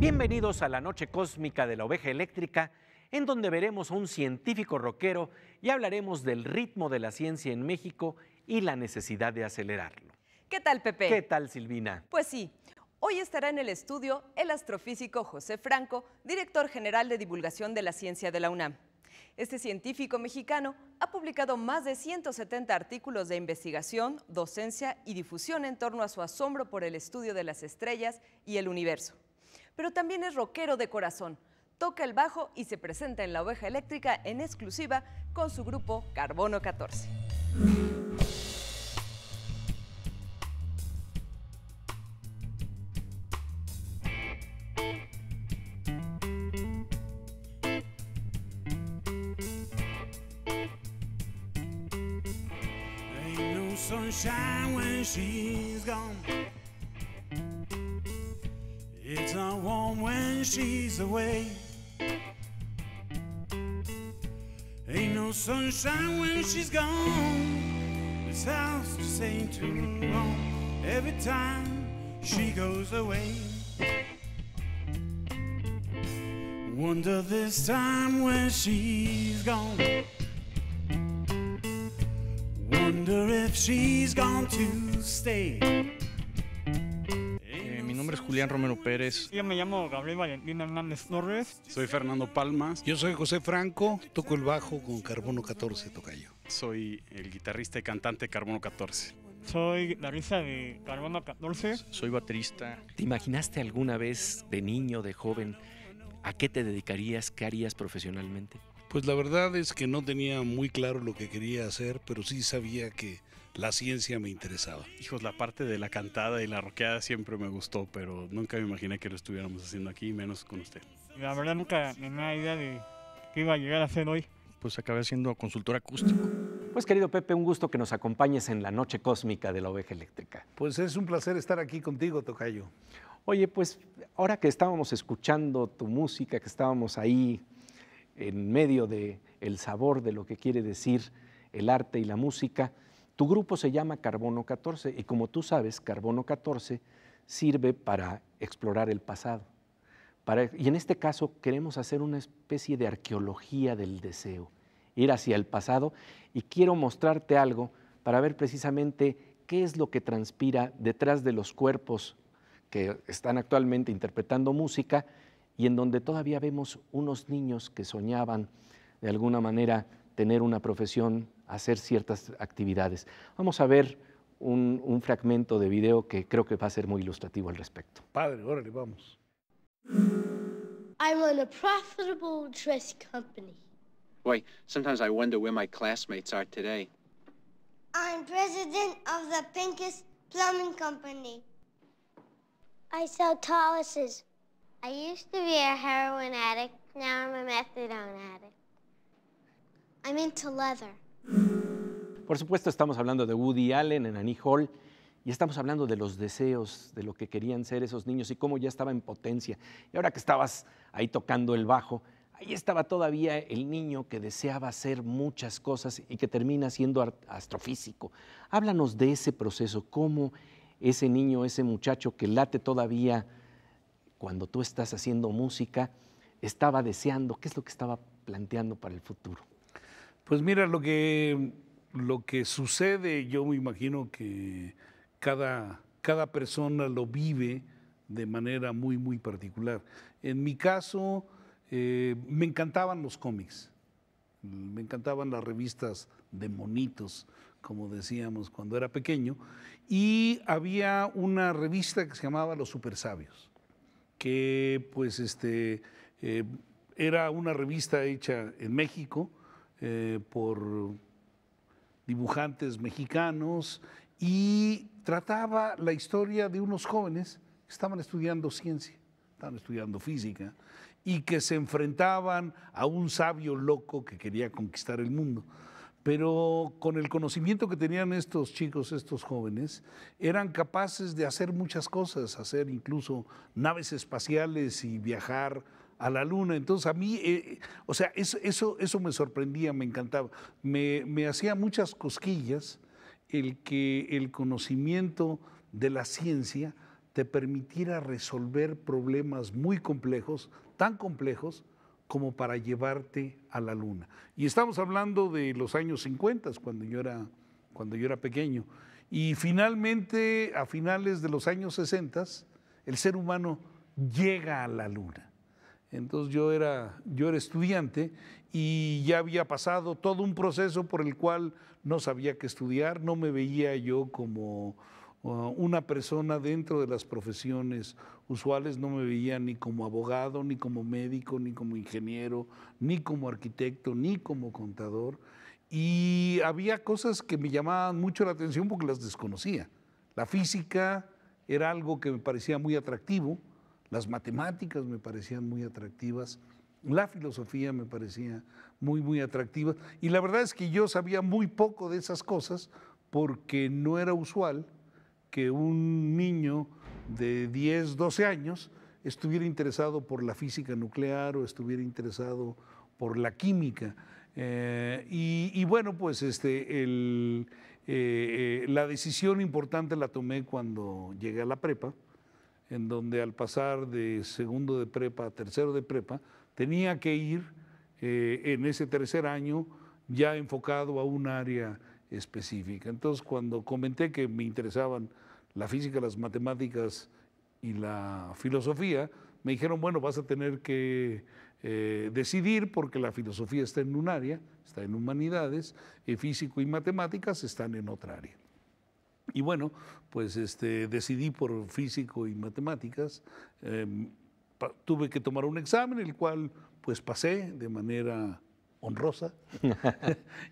Bienvenidos a la noche cósmica de la oveja eléctrica, en donde veremos a un científico rockero y hablaremos del ritmo de la ciencia en México y la necesidad de acelerarlo. ¿Qué tal, Pepe? ¿Qué tal, Silvina? Pues sí, hoy estará en el estudio el astrofísico José Franco, director general de divulgación de la ciencia de la UNAM. Este científico mexicano ha publicado más de 170 artículos de investigación, docencia y difusión en torno a su asombro por el estudio de las estrellas y el universo. Pero también es rockero de corazón, toca el bajo y se presenta en La Oveja Eléctrica en exclusiva con su grupo Carbono 14. Sunshine when she's gone. It's not warm when she's away. Ain't no sunshine when she's gone. This house just ain't too long. Every time she goes away. Wonder this time when she's gone. Wonder if she's going to stay. Mi nombre es Julián Romero Pérez. Yo me llamo Gabriel Valentín Hernández Torres. Soy Fernando Palmas. Yo soy José Franco, toco el bajo con Carbono 14, tocayo. Soy el guitarrista y cantante de Carbono 14. Soy guitarrista de Carbono 14. Soy baterista. ¿Te imaginaste alguna vez de niño, de joven, a qué te dedicarías, qué harías profesionalmente? Pues la verdad es que no tenía muy claro lo que quería hacer, pero sí sabía que la ciencia me interesaba. Hijos, la parte de la cantada y la rockeada siempre me gustó, pero nunca me imaginé que lo estuviéramos haciendo aquí, menos con usted. La verdad nunca tenía idea de qué iba a llegar a hacer hoy. Pues acabé siendo consultor acústico. Pues querido Pepe, un gusto que nos acompañes en la noche cósmica de la oveja eléctrica. Pues es un placer estar aquí contigo, tocayo. Oye, pues ahora que estábamos escuchando tu música, que estábamos ahí en medio del sabor de lo que quiere decir el arte y la música, tu grupo se llama Carbono 14 y como tú sabes, Carbono 14 sirve para explorar el pasado. Y en este caso queremos hacer una especie de arqueología del deseo, ir hacia el pasado, y quiero mostrarte algo para ver precisamente qué es lo que transpira detrás de los cuerpos que están actualmente interpretando música y en donde todavía vemos unos niños que soñaban de alguna manera tener una profesión, hacer ciertas actividades. Vamos a ver un fragmento de video que creo que va a ser muy ilustrativo al respecto. Padre, órale, vamos. I run a profitable dress company. Boy, sometimes I wonder where my classmates are today. I'm president of the Pincus Plumbing Company. I sell taluses. I used to be a heroin addict. Now I'm a methadone addict. I'm into leather. Por supuesto, estamos hablando de Woody Allen en Annie Hall y estamos hablando de los deseos, de lo que querían ser esos niños y cómo ya estaba en potencia. Y ahora que estabas ahí tocando el bajo, ahí estaba todavía el niño que deseaba hacer muchas cosas y que termina siendo astrofísico. Háblanos de ese proceso, cómo ese niño, ese muchacho que late todavía cuando tú estás haciendo música, estaba deseando, ¿qué es lo que estaba planteando para el futuro? Pues mira, lo que sucede, yo me imagino que cada persona lo vive de manera muy, muy particular. En mi caso, me encantaban los cómics, me encantaban las revistas de monitos, como decíamos cuando era pequeño, y había una revista que se llamaba Los Supersabios, que pues era una revista hecha en México por dibujantes mexicanos y trataba la historia de unos jóvenes que estaban estudiando ciencia, estaban estudiando física y que se enfrentaban a un sabio loco que quería conquistar el mundo. Pero con el conocimiento que tenían estos chicos, estos jóvenes, eran capaces de hacer muchas cosas, hacer incluso naves espaciales y viajar a la luna. Entonces a mí, eso me sorprendía, me encantaba. Me hacía muchas cosquillas el que el conocimiento de la ciencia te permitiera resolver problemas muy complejos, tan complejos como para llevarte a la luna. Y estamos hablando de los años 50, cuando yo era pequeño. Y finalmente, a finales de los años 60, el ser humano llega a la luna. Entonces yo era estudiante y ya había pasado todo un proceso por el cual no sabía qué estudiar, no me veía yo como una persona dentro de las profesiones usuales, no me veía ni como abogado, ni como médico, ni como ingeniero, ni como arquitecto, ni como contador. Y había cosas que me llamaban mucho la atención porque las desconocía. La física era algo que me parecía muy atractivo, las matemáticas me parecían muy atractivas, la filosofía me parecía muy atractiva. Y la verdad es que yo sabía muy poco de esas cosas porque no era usual que un niño de 10, 12 años estuviera interesado por la física nuclear o estuviera interesado por la química. Y bueno, pues la decisión importante la tomé cuando llegué a la prepa, en donde al pasar de segundo de prepa a tercero de prepa, tenía que ir en ese tercer año ya enfocado a un área específica. Entonces, cuando comenté que me interesaban la física, las matemáticas y la filosofía, me dijeron, bueno, vas a tener que decidir porque la filosofía está en un área, está en humanidades, y físico y matemáticas están en otra área. Y bueno, pues decidí por físico y matemáticas. Tuve que tomar un examen, el cual pues pasé de manera honrosa.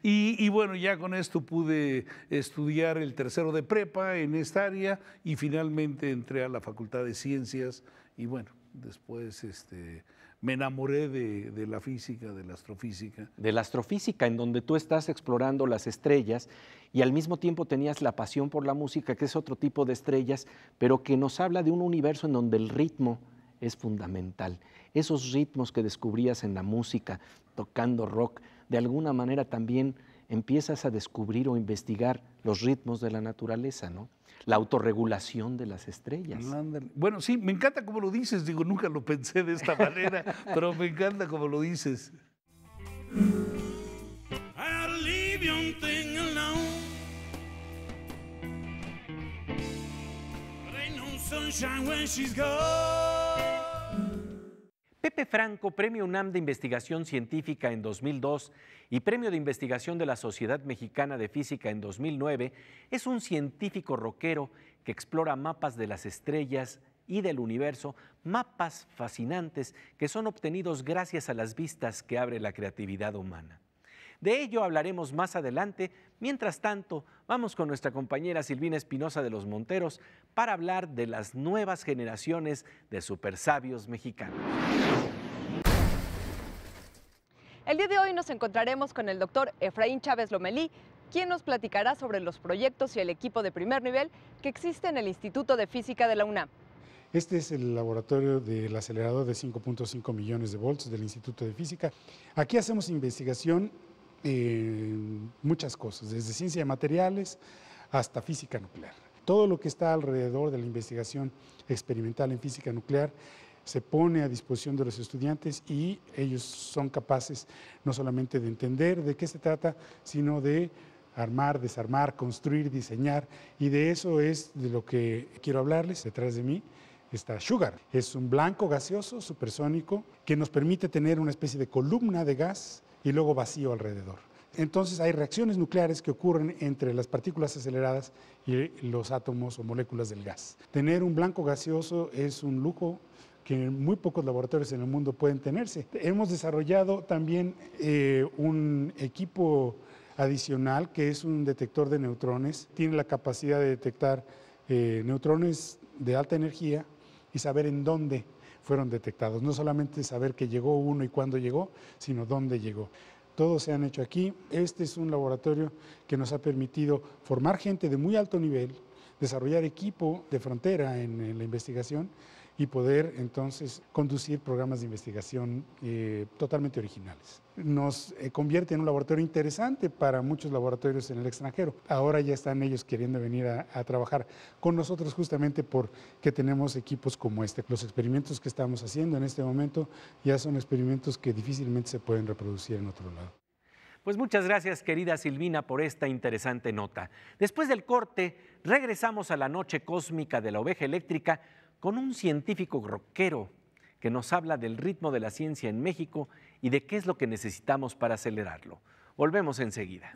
y bueno, ya con esto pude estudiar el tercero de prepa en esta área y finalmente entré a la Facultad de Ciencias y bueno, después me enamoré de la física, de la astrofísica. De la astrofísica, en donde tú estás explorando las estrellas y al mismo tiempo tenías la pasión por la música, que es otro tipo de estrellas, pero que nos habla de un universo en donde el ritmo es fundamental. Esos ritmos que descubrías en la música, tocando rock, de alguna manera también empiezas a descubrir o investigar los ritmos de la naturaleza, ¿no? La autorregulación de las estrellas. Bueno, sí, me encanta cómo lo dices, digo, nunca lo pensé de esta manera, pero me encanta cómo lo dices. I'll leave young thing alone. But ain't no sunshine when she's gone. Pepe Franco, Premio UNAM de Investigación Científica en 2002 y Premio de Investigación de la Sociedad Mexicana de Física en 2009, es un científico rockero que explora mapas de las estrellas y del universo, mapas fascinantes que son obtenidos gracias a las vistas que abre la creatividad humana. De ello hablaremos más adelante. Mientras tanto, vamos con nuestra compañera Silvina Espinosa de los Monteros para hablar de las nuevas generaciones de supersabios mexicanos. El día de hoy nos encontraremos con el doctor Efraín Chávez Lomelí, quien nos platicará sobre los proyectos y el equipo de primer nivel que existe en el Instituto de Física de la UNAM. Este es el laboratorio del acelerador de 5.5 millones de volts del Instituto de Física. Aquí hacemos investigación en muchas cosas, desde ciencia de materiales hasta física nuclear. Todo lo que está alrededor de la investigación experimental en física nuclear se pone a disposición de los estudiantes y ellos son capaces no solamente de entender de qué se trata, sino de armar, desarmar, construir, diseñar, y de eso es de lo que quiero hablarles. Detrás de mí está Sugar. Es un blanco gaseoso supersónico que nos permite tener una especie de columna de gas y luego vacío alrededor. Entonces hay reacciones nucleares que ocurren entre las partículas aceleradas y los átomos o moléculas del gas. Tener un blanco gaseoso es un lujo que muy pocos laboratorios en el mundo pueden tenerse. Hemos desarrollado también un equipo adicional que es un detector de neutrones. Tiene la capacidad de detectar neutrones de alta energía y saber en dónde fueron detectados. No solamente saber que llegó uno y cuándo llegó, sino dónde llegó. Todos se han hecho aquí. Este es un laboratorio que nos ha permitido formar gente de muy alto nivel, desarrollar equipo de frontera en la investigación y poder entonces conducir programas de investigación totalmente originales. Nos convierte en un laboratorio interesante para muchos laboratorios en el extranjero. Ahora ya están ellos queriendo venir a trabajar con nosotros justamente porque tenemos equipos como este. Los experimentos que estamos haciendo en este momento ya son experimentos que difícilmente se pueden reproducir en otro lado. Pues muchas gracias, querida Silvina, por esta interesante nota. Después del corte, regresamos a la noche cósmica de la oveja eléctrica con un científico rockero que nos habla del ritmo de la ciencia en México y de qué es lo que necesitamos para acelerarlo. Volvemos enseguida.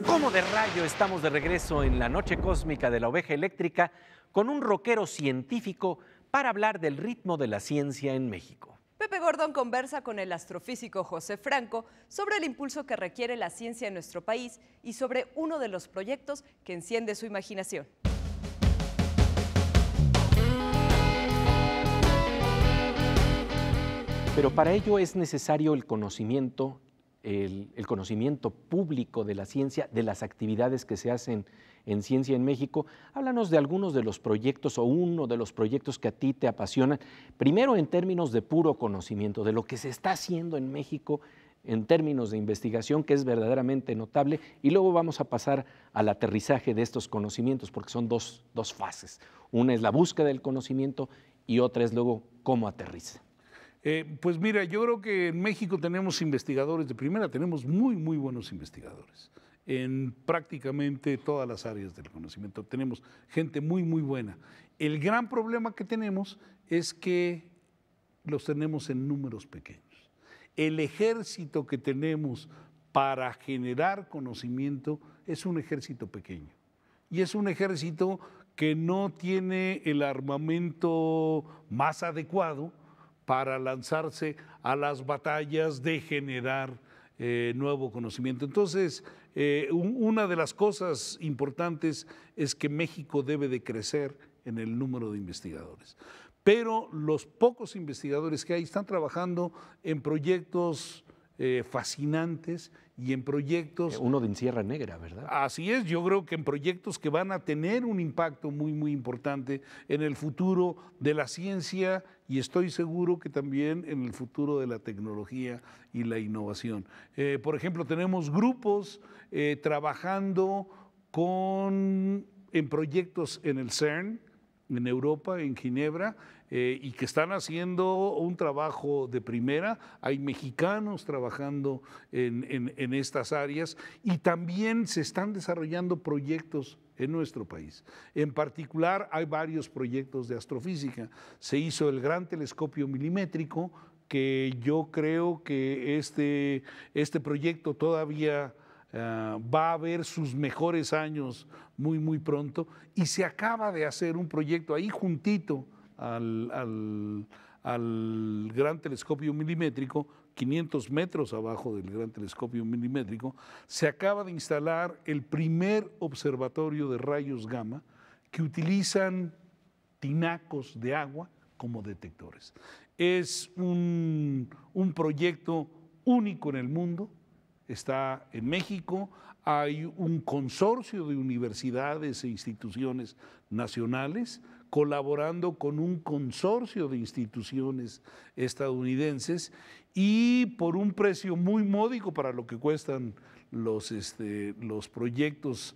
Como de rayo, estamos de regreso en la noche cósmica de la oveja eléctrica con un rockero científico para hablar del ritmo de la ciencia en México. Pepe Gordón conversa con el astrofísico José Franco sobre el impulso que requiere la ciencia en nuestro país y sobre uno de los proyectos que enciende su imaginación. Pero para ello es necesario el conocimiento público de la ciencia, de las actividades que se hacen en ciencia en México. Háblanos de algunos de los proyectos o uno de los proyectos que a ti te apasionan, primero en términos de puro conocimiento, de lo que se está haciendo en México en términos de investigación, que es verdaderamente notable, y luego vamos a pasar al aterrizaje de estos conocimientos, porque son dos fases. Una es la búsqueda del conocimiento y otra es luego cómo aterriza. Pues mira, yo creo que en México tenemos investigadores de primera, tenemos muy buenos investigadores en prácticamente todas las áreas del conocimiento. Tenemos gente muy buena. El gran problema que tenemos es que los tenemos en números pequeños. El ejército que tenemos para generar conocimiento es un ejército pequeño y es un ejército que no tiene el armamento más adecuado para lanzarse a las batallas de generar nuevo conocimiento. Entonces, una de las cosas importantes es que México debe de crecer en el número de investigadores. Pero los pocos investigadores que hay están trabajando en proyectos fascinantes y en proyectos... Uno de Sierra Negra, ¿verdad? Así es, yo creo que en proyectos que van a tener un impacto muy importante en el futuro de la ciencia y estoy seguro que también en el futuro de la tecnología y la innovación. Por ejemplo, tenemos grupos trabajando en proyectos en el CERN, en Europa, en Ginebra, y que están haciendo un trabajo de primera. Hay mexicanos trabajando en estas áreas y también se están desarrollando proyectos en nuestro país. En particular, hay varios proyectos de astrofísica. Se hizo el Gran Telescopio Milimétrico, que yo creo que este proyecto todavía va a ver sus mejores años muy pronto, y se acaba de hacer un proyecto ahí juntito al Gran Telescopio Milimétrico, 500 metros abajo del Gran Telescopio Milimétrico, se acaba de instalar el primer observatorio de rayos gamma que utilizan tinacos de agua como detectores. Es un proyecto único en el mundo. Está en México, hay un consorcio de universidades e instituciones nacionales colaborando con un consorcio de instituciones estadounidenses y por un precio muy módico para lo que cuestan los proyectos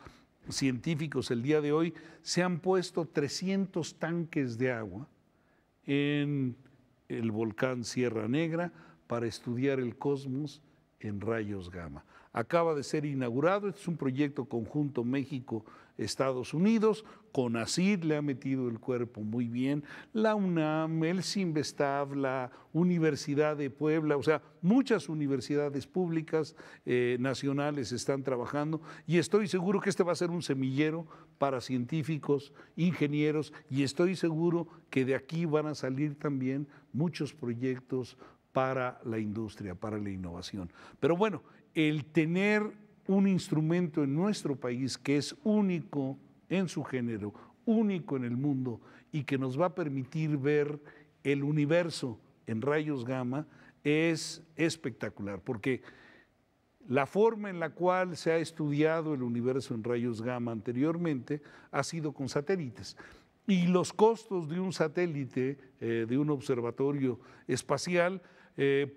científicos el día de hoy, se han puesto 300 tanques de agua en el volcán Sierra Negra para estudiar el cosmos en rayos gamma. Acaba de ser inaugurado, este es un proyecto conjunto México-Estados Unidos, CONACYT le ha metido el cuerpo muy bien, la UNAM, el CINVESTAV, la Universidad de Puebla, o sea, muchas universidades públicas nacionales están trabajando y estoy seguro que este va a ser un semillero para científicos, ingenieros y estoy seguro que de aquí van a salir también muchos proyectos para la industria, para la innovación. Pero bueno, el tener un instrumento en nuestro país que es único en su género, único en el mundo y que nos va a permitir ver el universo en rayos gamma es espectacular, porque la forma en la cual se ha estudiado el universo en rayos gamma anteriormente ha sido con satélites. Y los costos de un satélite, de un observatorio espacial,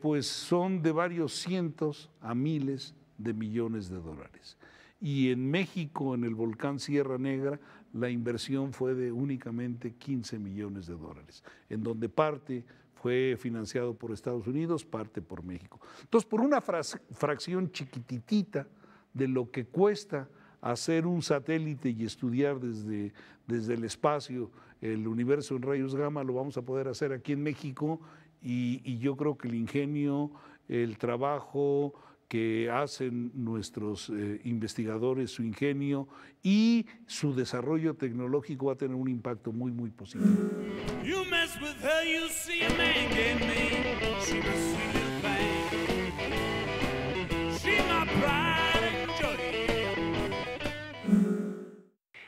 pues son de varios cientos a miles de millones de dólares. Y en México, en el volcán Sierra Negra, la inversión fue de únicamente 15 millones de dólares, en donde parte fue financiado por Estados Unidos, parte por México. Entonces, por una fracción chiquititita de lo que cuesta hacer un satélite y estudiar desde el espacio el universo en rayos gamma, lo vamos a poder hacer aquí en México y yo creo que el ingenio, el trabajo que hacen nuestros investigadores, su ingenio y su desarrollo tecnológico va a tener un impacto muy, muy positivo. You mess with her, you see a man get me. She the sweetest thing. She my pride and joy.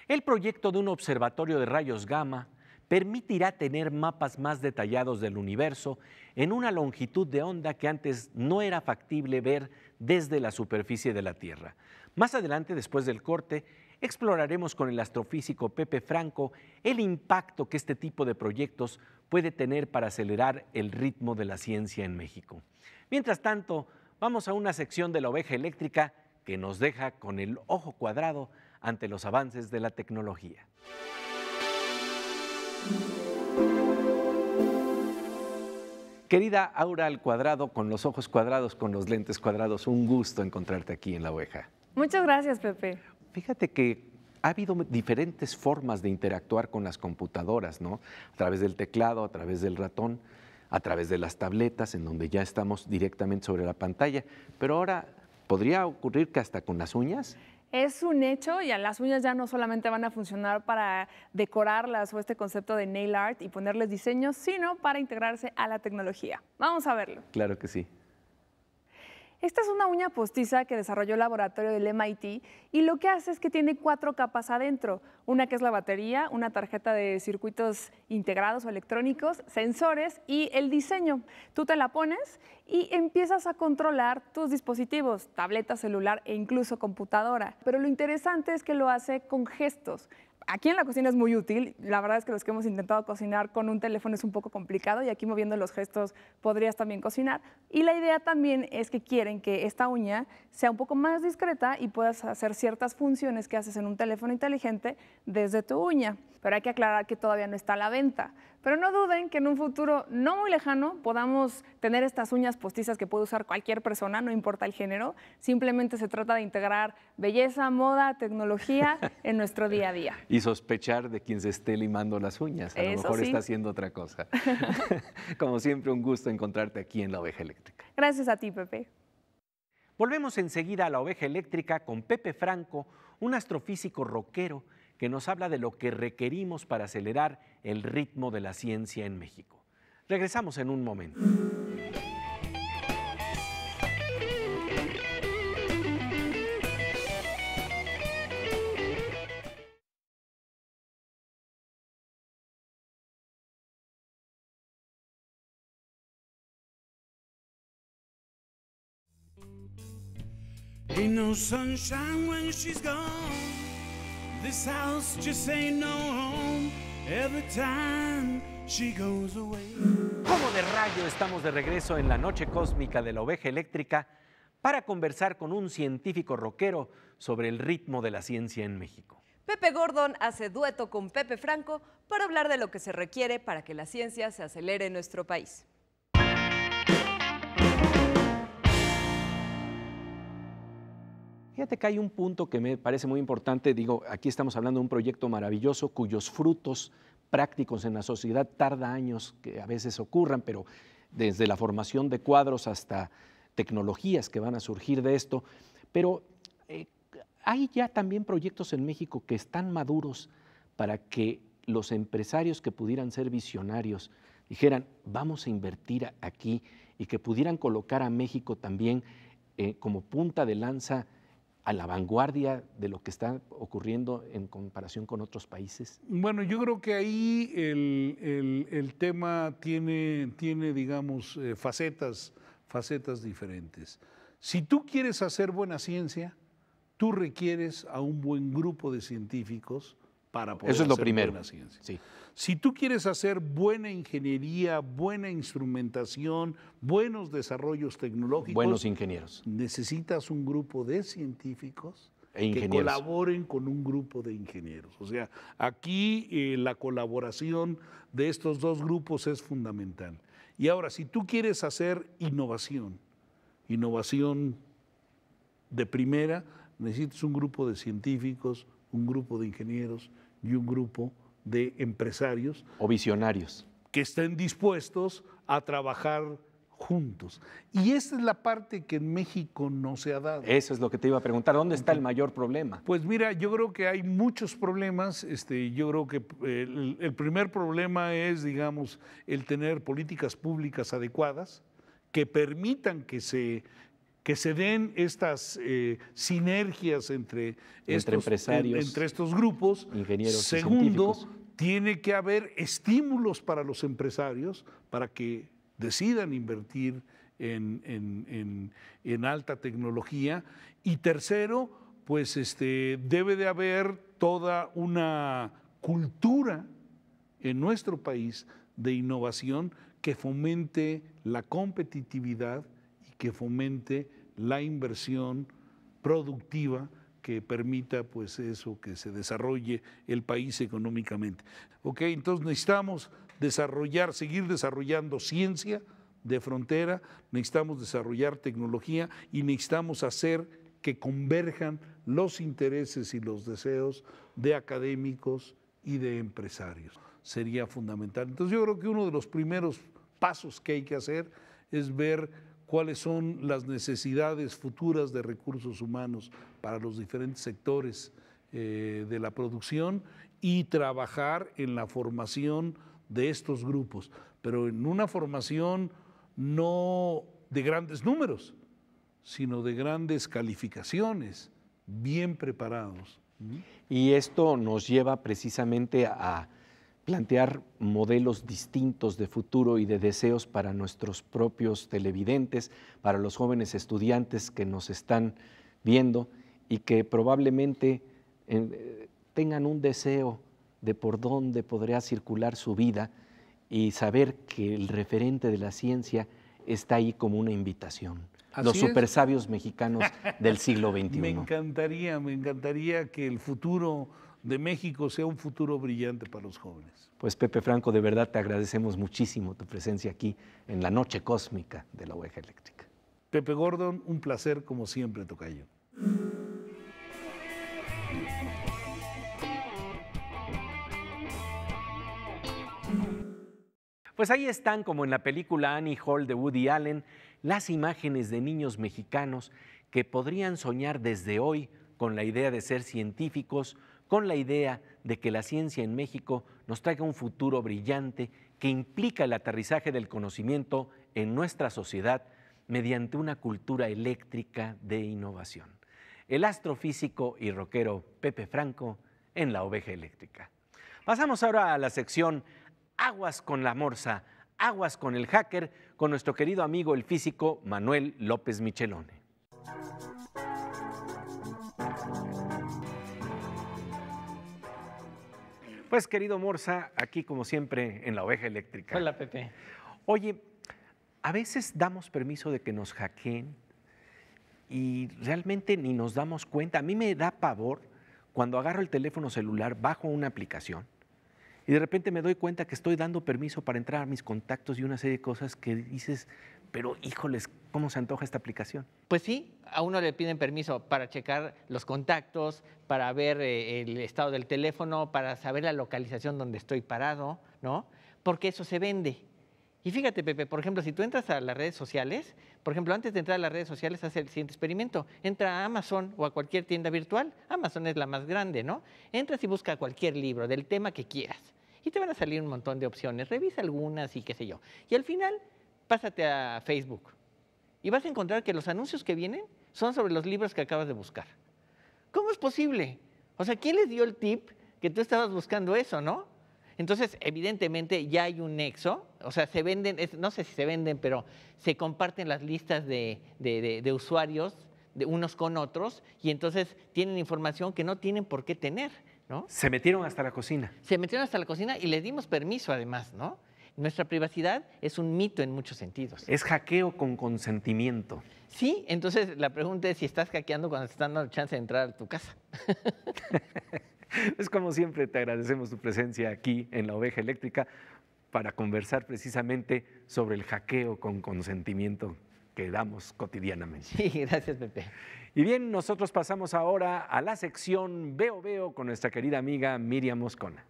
El proyecto de un observatorio de rayos gamma permitirá tener mapas más detallados del universo en una longitud de onda que antes no era factible ver desde la superficie de la Tierra. Más adelante, después del corte, exploraremos con el astrofísico Pepe Franco el impacto que este tipo de proyectos puede tener para acelerar el ritmo de la ciencia en México. Mientras tanto, vamos a una sección de la oveja eléctrica que nos deja con el ojo cuadrado ante los avances de la tecnología. Querida Aura al cuadrado, con los ojos cuadrados, con los lentes cuadrados, un gusto encontrarte aquí en La Oveja. Muchas gracias, Pepe. Fíjate que ha habido diferentes formas de interactuar con las computadoras, ¿no? A través del teclado, a través del ratón, a través de las tabletas, en donde ya estamos directamente sobre la pantalla. Pero ahora, ¿podría ocurrir que hasta con las uñas? Es un hecho y las uñas ya no solamente van a funcionar para decorarlas o este concepto de nail art y ponerles diseños, sino para integrarse a la tecnología. Vamos a verlo. Claro que sí. Esta es una uña postiza que desarrolló el laboratorio del MIT y lo que hace es que tiene 4 capas adentro. Una que es la batería, una tarjeta de circuitos integrados o electrónicos, sensores y el diseño. Tú te la pones y empiezas a controlar tus dispositivos, tableta, celular e incluso computadora. Pero lo interesante es que lo hace con gestos. Aquí en la cocina es muy útil, la verdad es que los que hemos intentado cocinar con un teléfono es un poco complicado y aquí moviendo los gestos podrías también cocinar. Y la idea también es que quieren que esta uña sea un poco más discreta y puedas hacer ciertas funciones que haces en un teléfono inteligente desde tu uña. Pero hay que aclarar que todavía no está a la venta. Pero no duden que en un futuro no muy lejano podamos tener estas uñas postizas que puede usar cualquier persona, no importa el género. Simplemente se trata de integrar belleza, moda, tecnología en nuestro día a día. Y sospechar de quien se esté limando las uñas. A lo mejor está haciendo otra cosa. Como siempre, un gusto encontrarte aquí en La Oveja Eléctrica. Gracias a ti, Pepe. Volvemos enseguida a La Oveja Eléctrica con Pepe Franco, un astrofísico rockero que nos habla de lo que requerimos para acelerar el ritmo de la ciencia en México. Regresamos en un momento. Ain't no sunshine when she's gone. This house just ain't no home every time she goes away. Como de rayo, estamos de regreso en la noche cósmica de La Oveja Eléctrica para conversar con un científico rockero sobre el ritmo de la ciencia en México. Pepe Gordon hace dueto con Pepe Franco para hablar de lo que se requiere para que la ciencia se acelere en nuestro país. fíjate que hay un punto que me parece muy importante. Digo, aquí estamos hablando de un proyecto maravilloso cuyos frutos prácticos en la sociedad tarda años que a veces ocurran, pero desde la formación de cuadros hasta tecnologías que van a surgir de esto. Pero hay ya también proyectos en México que están maduros para que los empresarios que pudieran ser visionarios dijeran, vamos a invertir aquí, y que pudieran colocar a México también como punta de lanza a la vanguardia de lo que está ocurriendo en comparación con otros países? Bueno, yo creo que ahí el tema tiene digamos, facetas diferentes. Si tú quieres hacer buena ciencia, tú requieres a un buen grupo de científicos para poder hacer buena ciencia. Sí. Si tú quieres hacer buena ingeniería, buena instrumentación, buenos desarrollos tecnológicos, buenos ingenieros, necesitas un grupo de científicos que colaboren con un grupo de ingenieros. O sea, aquí la colaboración de estos dos grupos es fundamental. Y ahora, si tú quieres hacer innovación de primera, necesitas un grupo de científicos, un grupo de ingenieros y un grupo de empresarios o visionarios que estén dispuestos a trabajar juntos. Y esta es la parte que en México no se ha dado. Eso es lo que te iba a preguntar. ¿Dónde está el mayor problema? Pues mira, yo creo que hay muchos problemas. Yo creo que el primer problema es, digamos, el tener políticas públicas adecuadas que permitan que se den estas sinergias entre empresarios, entre estos grupos. Ingenieros. Segundo, y científicos. Tiene que haber estímulos para los empresarios para que decidan invertir en alta tecnología. Y tercero, pues debe de haber toda una cultura en nuestro país de innovación que fomente la competitividad y que fomente la inversión productiva que permita pues eso, que se desarrolle el país económicamente. ¿Ok? Entonces necesitamos seguir desarrollando ciencia de frontera, necesitamos desarrollar tecnología y necesitamos hacer que converjan los intereses y los deseos de académicos y de empresarios. Sería fundamental. Entonces yo creo que uno de los primeros pasos que hay que hacer es ver cuáles son las necesidades futuras de recursos humanos para los diferentes sectores de la producción y trabajar en la formación de estos grupos, pero en una formación no de grandes números, sino de grandes calificaciones, bien preparados. Y esto nos lleva precisamente a plantear modelos distintos de futuro y de deseos para nuestros propios televidentes, para los jóvenes estudiantes que nos están viendo y que probablemente tengan un deseo de por dónde podría circular su vida y saber que el referente de la ciencia está ahí como una invitación. Los supersabios mexicanos del siglo XXI. Me encantaría que el futuro de México sea un futuro brillante para los jóvenes. Pues Pepe Franco, de verdad te agradecemos muchísimo tu presencia aquí en la noche cósmica de la Oveja Eléctrica. Pepe Gordon, un placer como siempre, tocayo. Pues ahí están, como en la película Annie Hall de Woody Allen, las imágenes de niños mexicanos que podrían soñar desde hoy con la idea de ser científicos, con la idea de que la ciencia en México nos traiga un futuro brillante que implica el aterrizaje del conocimiento en nuestra sociedad mediante una cultura eléctrica de innovación. El astrofísico y rockero Pepe Franco en la Oveja Eléctrica. Pasamos ahora a la sección Aguas con la Morsa, Aguas con el Hacker, con nuestro querido amigo el físico Manuel López Michelone. Pues querido Morsa, aquí como siempre en la Oveja Eléctrica. Hola Pepe. Oye, a veces damos permiso de que nos hackeen y realmente ni nos damos cuenta. A mí me da pavor cuando agarro el teléfono celular, bajo una aplicación y de repente me doy cuenta que estoy dando permiso para entrar a mis contactos y una serie de cosas que dices, pero híjoles, ¿cómo se antoja esta aplicación? Pues sí, a uno le piden permiso para checar los contactos, para ver el estado del teléfono, para saber la localización donde estoy parado, ¿no? Porque eso se vende. Y fíjate, Pepe, por ejemplo, si tú entras a las redes sociales, por ejemplo, antes de entrar a las redes sociales, haz el siguiente experimento. Entra a Amazon o a cualquier tienda virtual. Amazon es la más grande, ¿no? Entras y busca cualquier libro del tema que quieras. Y te van a salir un montón de opciones. Revisa algunas y qué sé yo. Y al final, pásate a Facebook. Y vas a encontrar que los anuncios que vienen son sobre los libros que acabas de buscar. ¿Cómo es posible? O sea, ¿quién les dio el tip que tú estabas buscando eso, no? Entonces, evidentemente, ya hay un nexo, o sea, se venden, no sé si se venden, pero se comparten las listas de usuarios de unos con otros y entonces tienen información que no tienen por qué tener, ¿no? Se metieron hasta la cocina. Se metieron hasta la cocina y les dimos permiso además, ¿no? Nuestra privacidad es un mito en muchos sentidos. Es hackeo con consentimiento. Sí, entonces la pregunta es si estás hackeando cuando te están dando chance de entrar a tu casa. Es como siempre, te agradecemos tu presencia aquí en La Oveja Eléctrica para conversar precisamente sobre el hackeo con consentimiento que damos cotidianamente. Sí, gracias, Pepe. Y bien, nosotros pasamos ahora a la sección Veo Veo con nuestra querida amiga Miriam Moscona.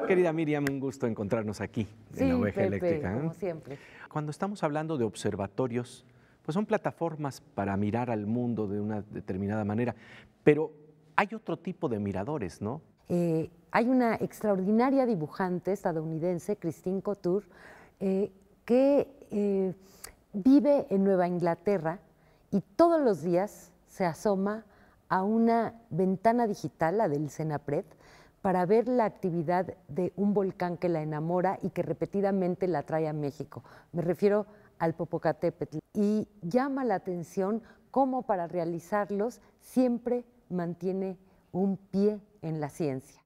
Querida Miriam, un gusto encontrarnos aquí en La Oveja Eléctrica. Como siempre. Cuando estamos hablando de observatorios, pues son plataformas para mirar al mundo de una determinada manera, pero hay otro tipo de miradores, ¿no? Hay una extraordinaria dibujante estadounidense, Christine Couture, que vive en Nueva Inglaterra y todos los días se asoma a una ventana digital, la del CENAPRED, para ver la actividad de un volcán que la enamora y que repetidamente la trae a México. Me refiero al Popocatépetl. Y llama la atención cómo para realizarlos siempre mantiene un pie en la ciencia.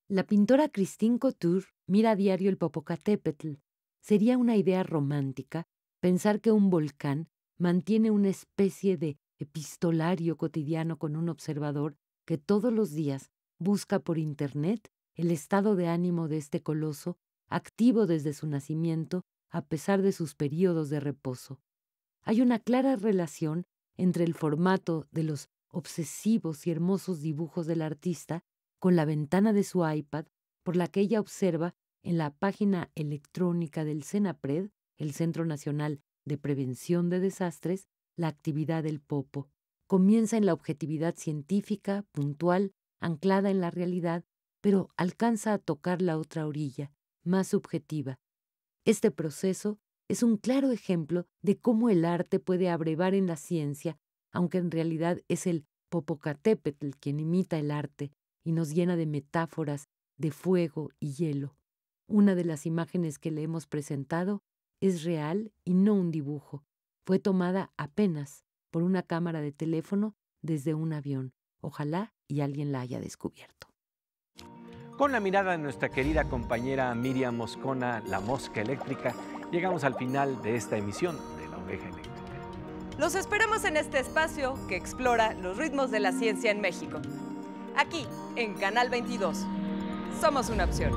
La pintora Christine Couture mira a diario el Popocatépetl. Sería una idea romántica pensar que un volcán mantiene una especie de epistolario cotidiano con un observador que todos los días busca por internet el estado de ánimo de este coloso, activo desde su nacimiento a pesar de sus períodos de reposo. Hay una clara relación entre el formato de los obsesivos y hermosos dibujos del artista con la ventana de su iPad por la que ella observa en la página electrónica del CENAPRED, el Centro Nacional de Prevención de Desastres, la actividad del Popo. Comienza en la objetividad científica, puntual, anclada en la realidad, pero alcanza a tocar la otra orilla, más subjetiva. Este proceso es un claro ejemplo de cómo el arte puede abrevar en la ciencia, aunque en realidad es el Popocatépetl quien imita el arte y nos llena de metáforas de fuego y hielo. Una de las imágenes que le hemos presentado es real y no un dibujo. Fue tomada apenas por una cámara de teléfono desde un avión. Ojalá y alguien la haya descubierto. Con la mirada de nuestra querida compañera Miriam Moscona, la mosca eléctrica, llegamos al final de esta emisión de La Oveja Eléctrica. Los esperamos en este espacio que explora los ritmos de la ciencia en México. Aquí, en Canal 22. Somos una opción.